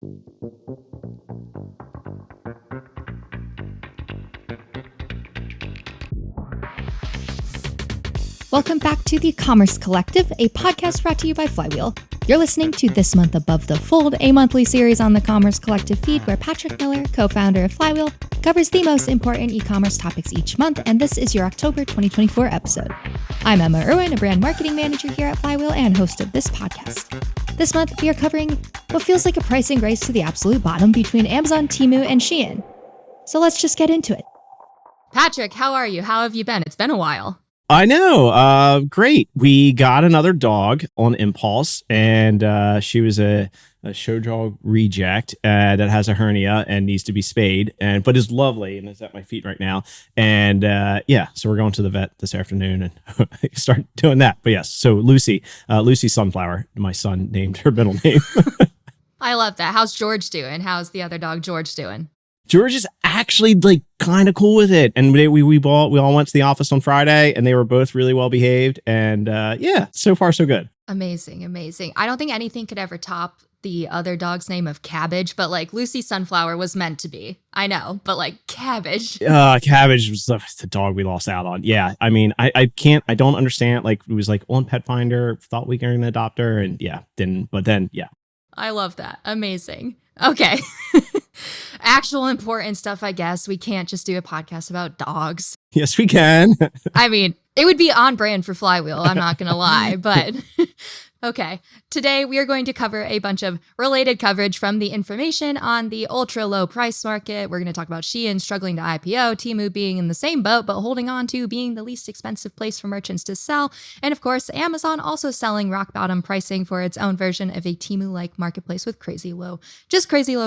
Welcome back to the Commerce Collective, a podcast brought to you by Flywheel. You're listening to This Month Above the Fold, a monthly series on the Commerce Collective feed where Patrick Miller, co-founder of Flywheel, covers the most important e-commerce topics each month, and this is your October 2024 episode. I'm Emma Irwin, a brand marketing manager here at Flywheel and host of this podcast. This month, we are covering what feels like a pricing race to the absolute bottom between Amazon, Temu, and Shein. So let's just get into it. Patrick, how are you? How have you been? It's been a while. I know. Great. We got another dog on impulse, and she was a show dog reject that has a hernia and needs to be spayed, but is lovely and is at my feet right now. And so we're going to the vet this afternoon and start doing that. But yes, so Lucy Sunflower, my son named her middle name. I love that. How's George doing? How's the other dog, George, doing? George is actually like kind of cool with it. And we all went to the office on Friday and they were both really well behaved. And so far so good. Amazing. I don't think anything could ever top the other dog's name of Cabbage, but like Lucy Sunflower was meant to be. I know, but like Cabbage. Cabbage was the dog we lost out on. Yeah. I mean, I don't understand. Like it was like on Pet Finder, thought we were going to adopt her and then. I love that. Amazing. Okay. Actual important stuff, I guess. We can't just do a podcast about dogs. Yes, we can. I mean, it would be on brand for Flywheel, I'm not going to lie, but okay. Today, we are going to cover a bunch of related coverage from the information on the ultra low price market. We're going to talk about Shein struggling to IPO, Temu being in the same boat, but holding on to being the least expensive place for merchants to sell. And of course, Amazon also selling rock bottom pricing for its own version of a Temu-like marketplace with crazy low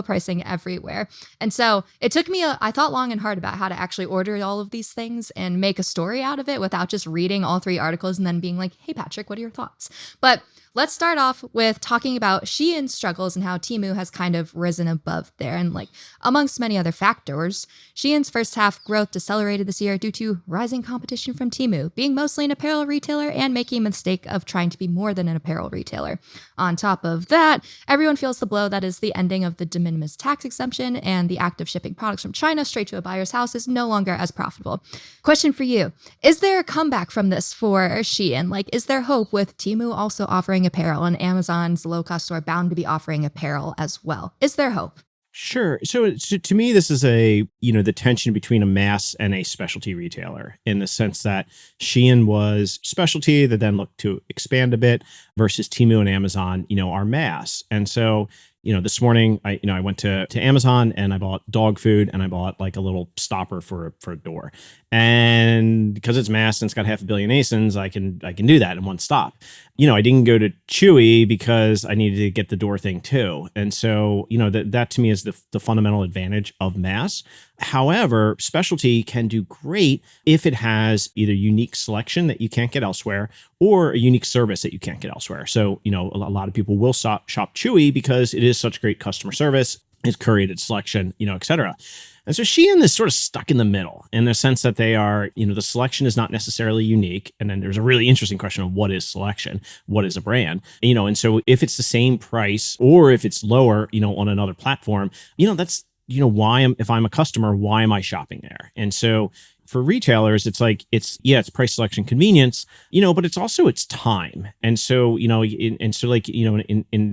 pricing everywhere. And so it took me, I thought long and hard about how to actually order all of these things and make a story out of it without just reading all three articles and then being like, hey, Patrick, what are your thoughts? But let's start off with talking about Shein's struggles and how Temu has kind of risen above there. And like amongst many other factors, Shein's first half growth decelerated this year due to rising competition from Temu, being mostly an apparel retailer and making a mistake of trying to be more than an apparel retailer. On top of that, everyone feels the blow that is the ending of the de minimis tax exemption, and the act of shipping products from China straight to a buyer's house is no longer as profitable. Question for you. Is there a comeback from this for Shein? Like, is there hope with Temu also offering apparel and Amazon's low-cost store bound to be offering apparel as well? Is there hope? Sure. So to me, this is the tension between a mass and a specialty retailer, in the sense that Shein was specialty that then looked to expand a bit, versus Temu and Amazon, are mass. And so, this morning I went to Amazon and I bought dog food and I bought like a little stopper for a door. And because it's mass and it's got 500 million ASINs, I can do that in one stop. I didn't go to Chewy because I needed to get the door thing too. And so, that to me is the fundamental advantage of mass. However, specialty can do great if it has either unique selection that you can't get elsewhere or a unique service that you can't get elsewhere. So, a lot of people will shop Chewy because it is such great customer service, it's curated selection, et cetera. And so Shein is sort of stuck in the middle, in the sense that they are, the selection is not necessarily unique. And then there's a really interesting question of what is selection? What is a brand? And so if it's the same price or if it's lower, on another platform, that's, if I'm a customer, why am I shopping there? And so for retailers, it's like, it's price, selection, convenience, but it's also its time. And so, in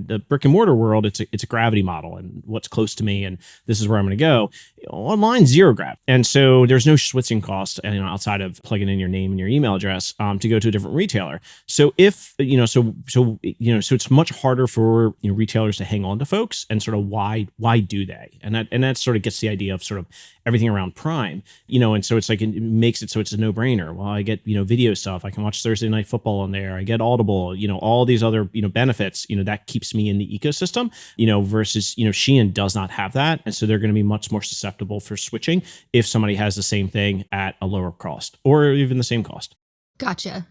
the brick and mortar world, it's a gravity model and what's close to me. And this is where I'm going to go. Online, zero gravity. And so there's no switching cost, outside of plugging in your name and your email address, to go to a different retailer. So if, so it's much harder for retailers to hang on to folks, and sort of why do they? And that sort of gets the idea of sort of everything around Prime, and so it's like, it makes it so it's a no-brainer. Well, I get, video stuff. I can watch Thursday Night Football on there. I get Audible, all these other, benefits, that keeps me in the ecosystem, versus, Shein does not have that. And so they're going to be much more susceptible for switching if somebody has the same thing at a lower cost or even the same cost. Gotcha.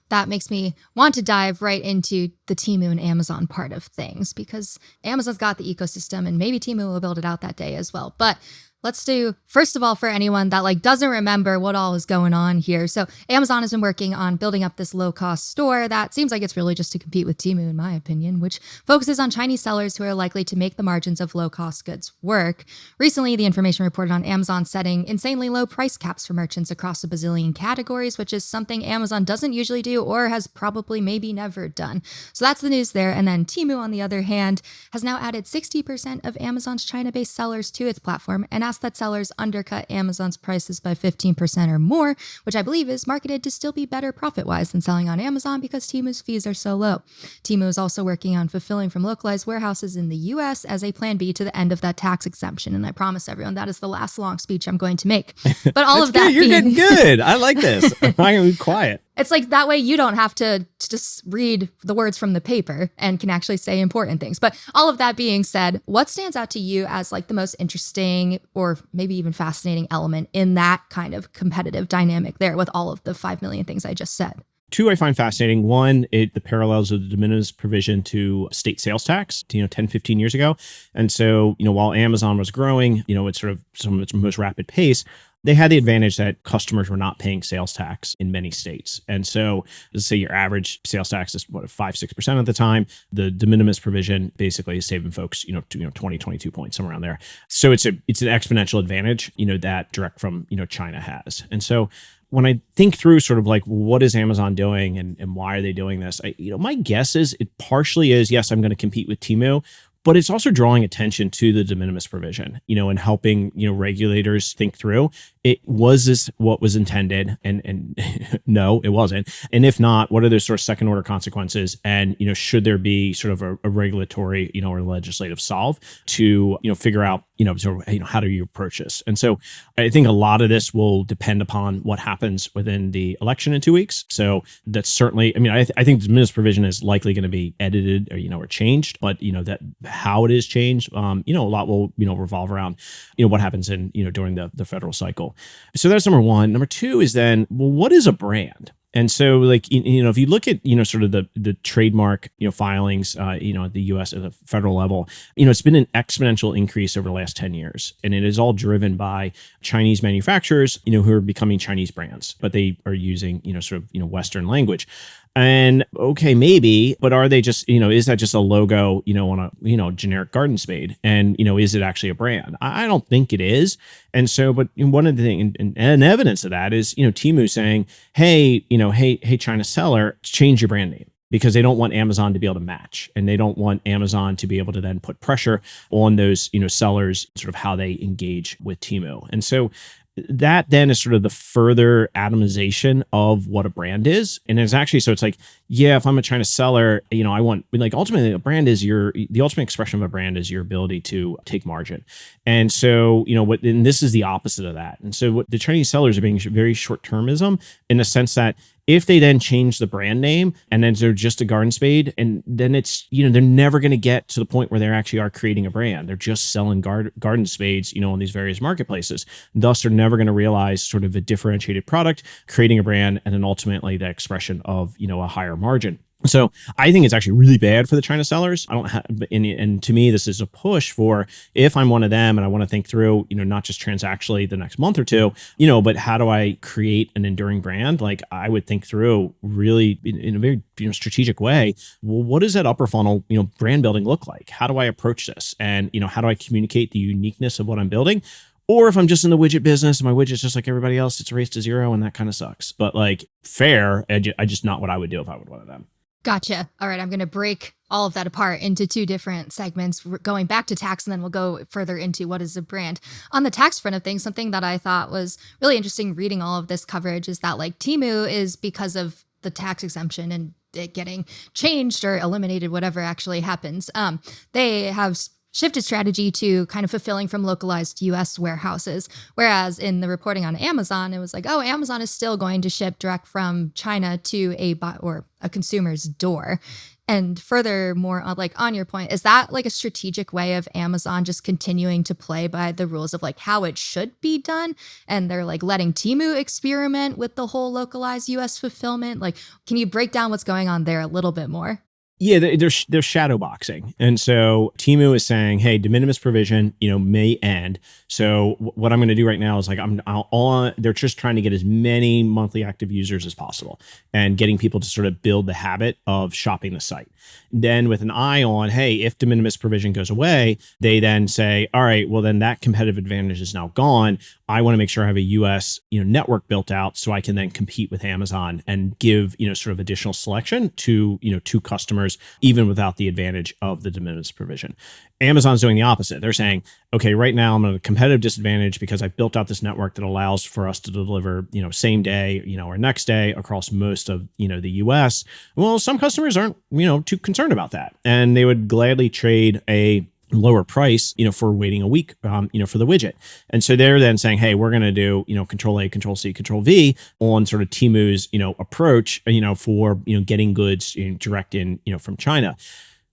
That makes me want to dive right into the Temu and Amazon part of things, because Amazon's got the ecosystem and maybe Temu will build it out that day as well. But Let's do, first of all, for anyone that like doesn't remember what all is going on here. So Amazon has been working on building up this low-cost store that seems like it's really just to compete with Temu, in my opinion, which focuses on Chinese sellers who are likely to make the margins of low-cost goods work. Recently, the information reported on Amazon setting insanely low price caps for merchants across a bazillion categories, which is something Amazon doesn't usually do or has probably maybe never done. So that's the news there. And then Temu, on the other hand, has now added 60% of Amazon's China-based sellers to its platform and asked that sellers undercut Amazon's prices by 15% or more, which I believe is marketed to still be better profit-wise than selling on Amazon because Temu's fees are so low. Temu is also working on fulfilling from localized warehouses in the US as a plan B to the end of that tax exemption. And I promise everyone that is the last long speech I'm going to make. But all of that You're getting good. I like this. I'm not going to be quiet. It's like that way you don't have to just read the words from the paper and can actually say important things. But all of that being said, what stands out to you as like the most interesting or maybe even fascinating element in that kind of competitive dynamic there with all of the 5 million things I just said? Two I find fascinating. One, the parallels of the de minimis provision to state sales tax, 10, 15 years ago. And so, while Amazon was growing, at sort of some of its most rapid pace, they had the advantage that customers were not paying sales tax in many states. And so let's say your average sales tax is 5-6% at the time. The de minimis provision basically is saving folks, 20, 22 points, somewhere around there. So it's an exponential advantage, that direct from, China has. And so when I think through sort of like, what is Amazon doing and why are they doing this? My guess is it partially is, yes, I'm going to compete with Temu, but it's also drawing attention to the de minimis provision, and helping, regulators think through, was this what was intended? And no, it wasn't. And if not, what are those sort of second order consequences? And, should there be sort of a regulatory, or legislative solve to, figure out, how do you approach this? And so I think a lot of this will depend upon what happens within the election in 2 weeks. So that's certainly, I think the de minimis provision is likely going to be edited or changed, but, that how it is changed, a lot will, revolve around, what happens in, during the federal cycle. So that's number one. Number two is then, well, what is a brand? And so, like, if you look at, sort of the trademark, filings, at the U.S. at the federal level, it's been an exponential increase over the last 10 years. And it is all driven by Chinese manufacturers, who are becoming Chinese brands, but they are using, sort of, Western language. And okay, maybe, but are they just, is that just a logo, on a, generic garden spade? And, is it actually a brand? I don't think it is. And so, but one of the things, and evidence of that is, Temu saying, hey, hey, China seller, change your brand name. Because they don't want Amazon to be able to match, and they don't want Amazon to be able to then put pressure on those, sellers, sort of how they engage with Temu. And so that then is sort of the further atomization of what a brand is. And it's actually, so it's like, yeah, if I'm a China seller, I want, like, ultimately a brand is the ultimate expression of a brand is your ability to take margin. And so, and this is the opposite of that. And so what the Chinese sellers are being very short-termism in the sense that if they then change the brand name and then they're just a garden spade, and then it's, they're never going to get to the point where they actually are creating a brand. They're just selling garden spades, on these various marketplaces. Thus, they're never going to realize sort of a differentiated product, creating a brand, and then ultimately the expression of, a higher margin. So I think it's actually really bad for the China sellers. I don't have, and to me, this is a push for, if I'm one of them and I want to think through, not just transactionally the next month or two, but how do I create an enduring brand? Like, I would think through really in a very strategic way. Well, what does that upper funnel, brand building look like? How do I approach this? And, how do I communicate the uniqueness of what I'm building? Or if I'm just in the widget business, my widget's just like everybody else, it's a race to zero, and that kind of sucks. But like, fair, I just not what I would do if I would one of them. Gotcha. All right. I'm going to break all of that apart into two different segments, going back to tax, and then we'll go further into what is a brand. On the tax front of things, something that I thought was really interesting reading all of this coverage is that, like, Temu is, because of the tax exemption and it getting changed or eliminated, whatever actually happens, they have shifted strategy to kind of fulfilling from localized US warehouses. Whereas in the reporting on Amazon, it was like, oh, Amazon is still going to ship direct from China to a consumer's door. And furthermore, like, on your point, is that like a strategic way of Amazon just continuing to play by the rules of like how it should be done? And they're like letting Temu experiment with the whole localized US fulfillment. Like, can you break down what's going on there a little bit more? Yeah, they're shadow boxing, and so Temu is saying, "Hey, de minimis provision, may end. So what I'm going to do right now is like they're just trying to get as many monthly active users as possible, and getting people to sort of build the habit of shopping the site. Then with an eye on, hey, if de minimis provision goes away, they then say, all right, well then that competitive advantage is now gone. I want to make sure I have a US, network built out so I can then compete with Amazon and give, sort of additional selection to customers, even without the advantage of the de minimis provision. Amazon's doing the opposite. They're saying, okay, right now I'm at a competitive disadvantage because I've built out this network that allows for us to deliver, same day, or next day across most of, the US. Well, some customers aren't, too concerned about that. And they would gladly trade a lower price, for waiting a week, for the widget. And so they're then saying, hey, we're going to do, control A, control C, control V on sort of Temu's, approach, for, getting goods direct in, from China.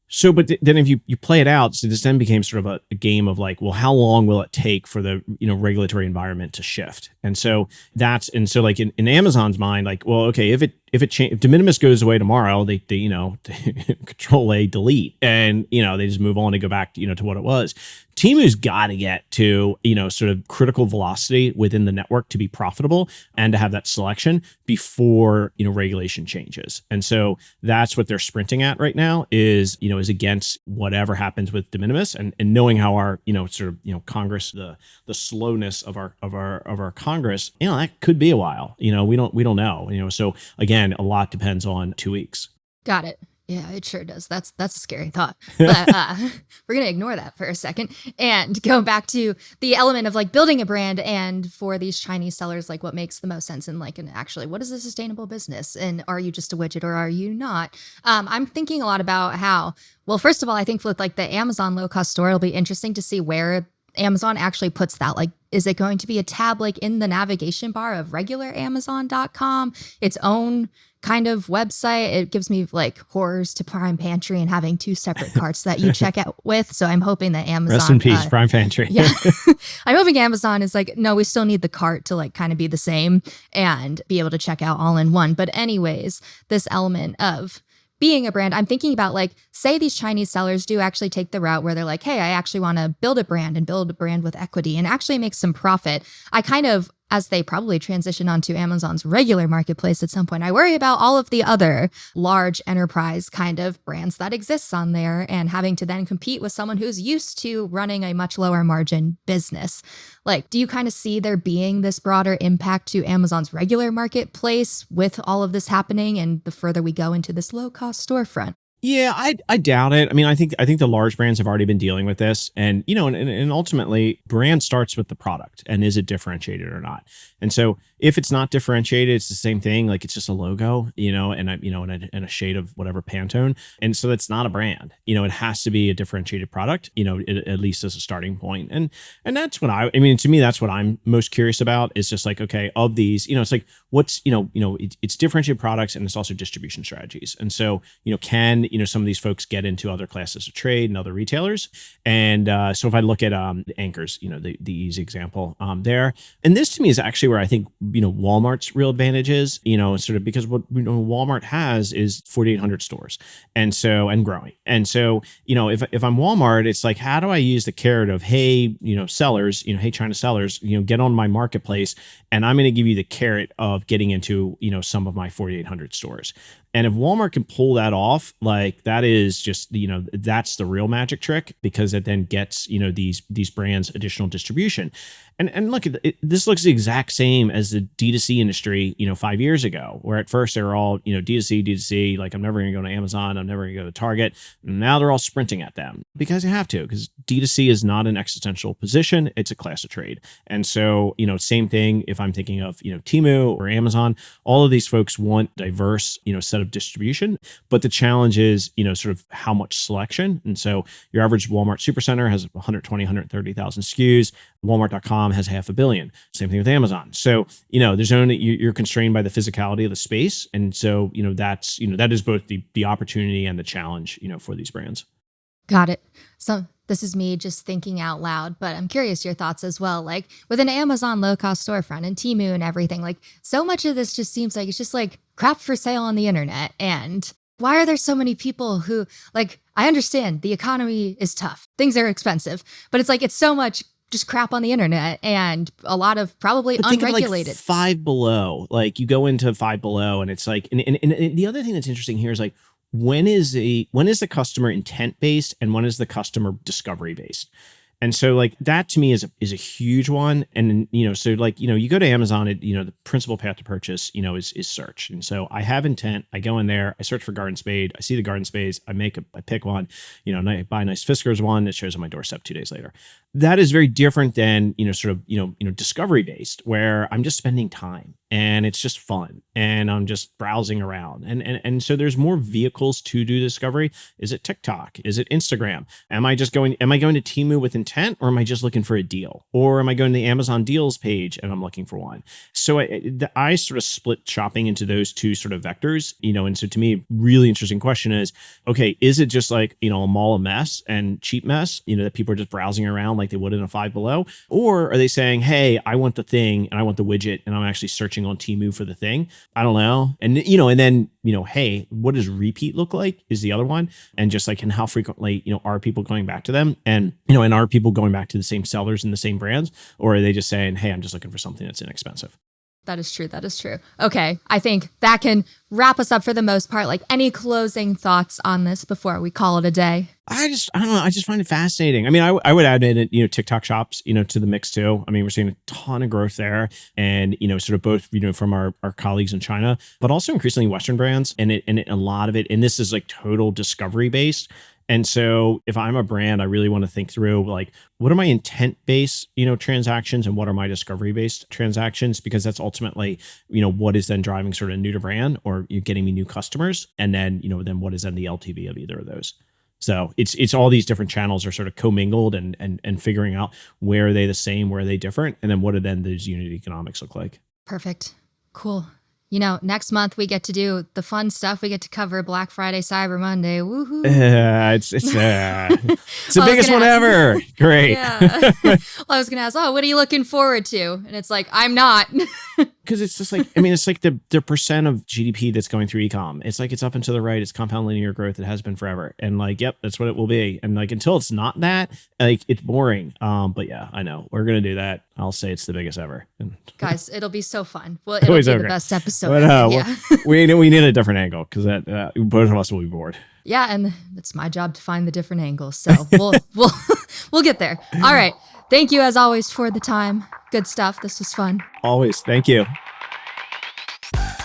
So, but then if you play it out, so this then became sort of a game of like, well, how long will it take for the, regulatory environment to shift? And so like in Amazon's mind, like, well, okay, if de minimis goes away tomorrow, they control A, delete, and, they just move on and go back to, to what it was. Temu's got to get to, sort of critical velocity within the network to be profitable and to have that selection before, regulation changes. And so that's what they're sprinting at right now is against whatever happens with de minimis, and knowing how our, sort of, Congress, the slowness of our Congress, that could be a while, we don't know, so again, a lot depends on 2 weeks. Got it. Yeah, it sure does. That's a scary thought. But we're going to ignore that for a second and go back to the element of like building a brand, and for these Chinese sellers, like what makes the most sense, and like, and actually what is a sustainable business, and are you just a widget or are you not? I'm thinking a lot about how, well, first of all, I think with like the Amazon low cost store, it'll be interesting to see where Amazon actually puts that. Like, is it going to be a tab like in the navigation bar of regular Amazon.com, its own kind of website? It gives me like horrors to Prime Pantry and having two separate carts that you check out with. So I'm hoping that Amazon— Rest in peace, Prime Pantry. Yeah. I'm hoping Amazon is like, no, we still need the cart to like kind of be the same and be able to check out all in one. But anyways, this element of being a brand, I'm thinking about like, say these Chinese sellers do actually take the route where they're like, hey, I actually want to build a brand with equity and actually make some profit. I kind of, as they probably transition onto Amazon's regular marketplace at some point, I worry about all of the other large enterprise kind of brands that exists on there and having to then compete with someone who's used to running a much lower margin business. Like, do you kind of see there being this broader impact to Amazon's regular marketplace with all of this happening and the further we go into this low cost storefront? Yeah, I doubt it. I mean, I think the large brands have already been dealing with this, and and ultimately, brand starts with the product, and is it differentiated or not? And so, if it's not differentiated, it's the same thing. Like it's just a logo, and a shade of whatever Pantone, and so that's not a brand. It has to be a differentiated product. At least as a starting point, and that's what I mean. To me, that's what I'm most curious about. Is just like, okay, of these, it's like what's it's differentiated products, and it's also distribution strategies, and so can some of these folks get into other classes of trade and other retailers. And so if I look at Anchors, the easy example there. And this to me is actually where I think, Walmart's real advantage is, sort of because what Walmart has is 4,800 stores. And growing. And so, if I'm Walmart, it's like, how do I use the carrot of, hey, sellers, hey, China sellers, get on my marketplace, and I'm going to give you the carrot of getting into, some of my 4,800 stores. And if Walmart can pull that off, like that is just, that's the real magic trick, because it then gets, these brands additional distribution. And look, this looks the exact same as the D2C industry, 5 years ago, where at first they were all, D2C, like I'm never going to go to Amazon, I'm never going to go to Target. And now they're all sprinting at them because you have to, because D2C is not an existential position. It's a class of trade. And so, same thing if I'm thinking of, Temu or Amazon, all of these folks want diverse, set of distribution, but the challenge is, sort of how much selection. And so your average Walmart supercenter has 120, 130,000 SKUs. Walmart.com has 500 million. Same thing with Amazon. So, there's only, you're constrained by the physicality of the space. And so, that's, that is both the opportunity and the challenge, for these brands. Got it. So this is me just thinking out loud, but I'm curious your thoughts as well. Like with an Amazon low-cost storefront and Temu and everything, like so much of this just seems like it's just like crap for sale on the internet. And why are there so many people who, like, I understand the economy is tough. Things are expensive, but it's like, it's so much just crap on the internet and a lot of probably But think unregulated. of like Five Below. Like you go into Five Below and it's like, and the other thing that's interesting here is like, when is the customer intent based and when is the customer discovery based? And so like that to me is a huge one. And, so like, you go to Amazon, the principal path to purchase, is search. And so I have intent. I go in there, I search for garden spade. I see the garden spades. I pick one, and I buy a nice Fiskars one that shows on my doorstep 2 days later. That is very different than, discovery based where I'm just spending time and it's just fun and I'm just browsing around. And so there's more vehicles to do discovery. Is it TikTok? Is it Instagram? Am I going to Temu with intent or am I just looking for a deal? Or am I going to the Amazon deals page and I'm looking for one? So I sort of split shopping into those two sort of vectors, and so to me, really interesting question is, okay, is it just like, a mall of mess and cheap mess, that people are just browsing around like they would in a Five Below? Or are they saying, hey, I want the thing and I want the widget and I'm actually searching on Temu for the thing? I don't know. And, and then, hey, what does repeat look like is the other one. And just like, and how frequently, are people going back to them? And, and are people going back to the same sellers and the same brands? Or are they just saying, hey, I'm just looking for something that's inexpensive? That is true. That is true. Okay. I think that can wrap us up for the most part. Like, any closing thoughts on this before we call it a day? I don't know. I just find it fascinating. I mean, I would add in, TikTok shops, to the mix too. I mean, we're seeing a ton of growth there and, sort of both, from our colleagues in China, but also increasingly Western brands and a lot of it. And this is like total discovery based. And so if I'm a brand, I really want to think through like, what are my intent-based, transactions and what are my discovery-based transactions? Because that's ultimately, what is then driving sort of new to brand or you're getting me new customers. And then, then what is then the LTV of either of those? So it's all these different channels are sort of commingled and figuring out where are they the same, where are they different? And then what do then those unit economics look like? Perfect. Cool. Next month we get to do the fun stuff. We get to cover Black Friday, Cyber Monday. Woohoo. It's the biggest one ever. Great. Yeah. Well, I was going to ask, what are you looking forward to? And it's like, I'm not. Because it's just like, it's like the percent of GDP that's going through e-com. It's like, it's up and to the right. It's compound linear growth. It has been forever. And like, yep, that's what it will be. And like, until it's not that, like, it's boring. But yeah, I know we're going to do that. I'll say it's the biggest ever. Guys, it'll be so fun. Well, it'll be the best episode. But yeah. we need a different angle because that both of us will be bored. Yeah, and it's my job to find the different angles. So we'll get there. All right. Thank you as always for the time. Good stuff. This was fun. Always. Thank you.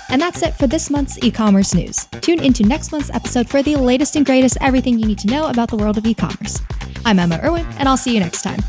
And that's it for this month's e-commerce news. Tune into next month's episode for the latest and greatest everything you need to know about the world of e-commerce. I'm Emma Irwin, and I'll see you next time.